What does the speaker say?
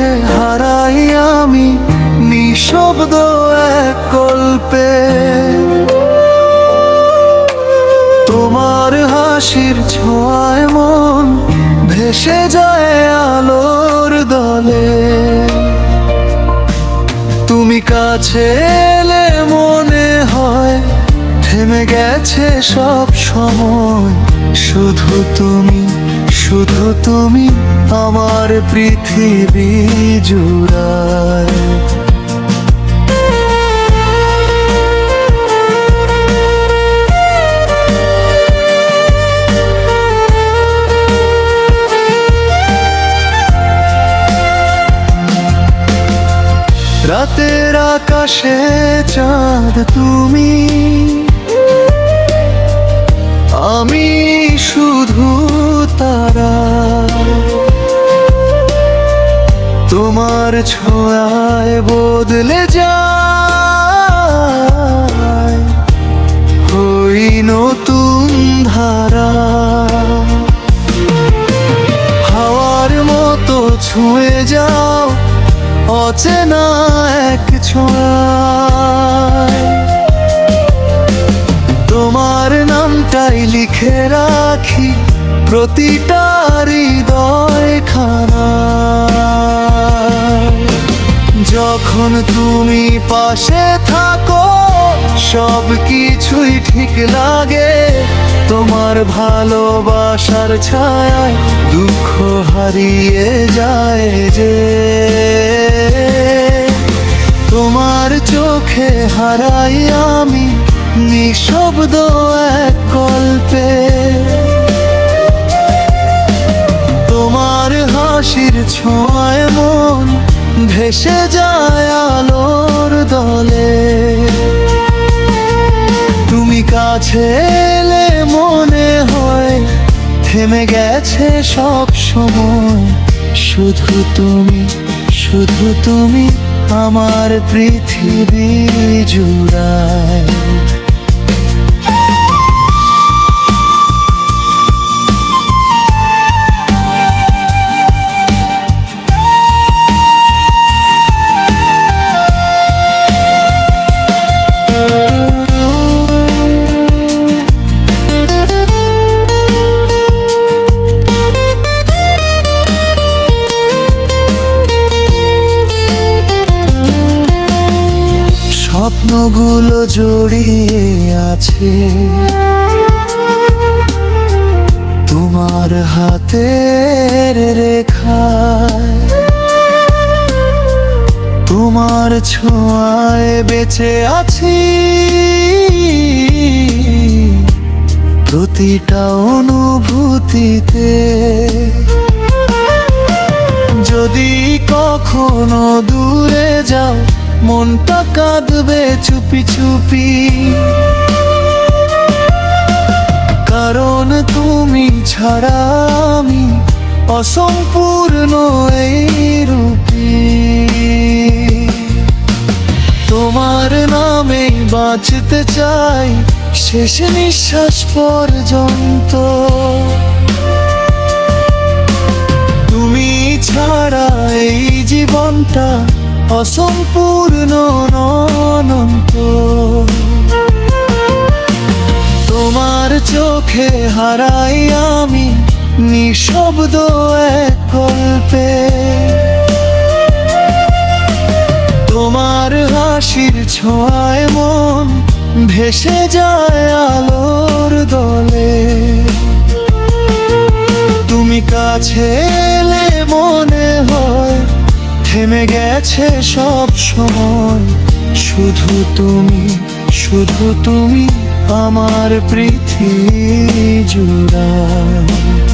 চোখে হারাই আমি নিঃশব্দ এক কল্পে। তোমার হাসির ছোঁয়ায় মন ভেসে যায় আলোর দলে। তুমি কাছে এলে মনে হয় থেমে গেছে সব সময়। শুধু তুমি, শুধু তুমি আমার পৃথিবী জুড়ায়। রাতের আকাশে চাঁদ তুমি, আমি শুধু তারা। তোমার ছোঁয়ায় বদলে যায় হই নতুন ধারা। হাওয়ার মতো ছুঁয়ে যাও অচেনা এক ছোঁয়ায়। তোমার নামটাই লিখে রাখি প্রতিটা হৃদয় খানায়। যখন তুমি পাশে থাকো সব কিছুই ঠিক লাগে। তোমার ভালোবাসার ছায়ায় দুঃখ হারিয়ে যায় যে। তোমার চোখে হারাই আমি নিঃশব্দ এক কল্পে। তোমার হাসির ছোঁয়ায় মন ভেসে যায় আলোর দলে। তুমি কাছে এলে মনে হয় থেমে গেছে সব সময়। শুধু তুমি, শুধু তুমি আমার পৃথিবী জুড়ায়। স্বপ্নগুলো জড়িয়ে আছে তোমার হাতের রেখায়। তোমার ছোঁয়ায় বেঁচে আছি প্রতিটা অনুভূতিতে। যদি কখনো দূরে যাও মনটা কাঁদবে চুপি চুপি। কারণ তুমি ছাড়া আমি অসম্পূর্ণ এই রূপে। তোমার নামে বাঁচতে চাই শেষ নিঃশ্বাস পর্যন্ত। তুমি ছাড়া এই জীবনটা অসম্পূর্ণ অনন্ত। তোমার চোখে হারাই আমি নিঃশব্দ এক কল্পে। তোমার হাসির ছোঁয়ায় মন ভেসে যায় আলোর দলে। তুমি কাছে এলে মনে হয় থেমে গেছে সব সময়। শুধু তুমি, শুধু তুমি আমার পৃথিবী জুড়ায়।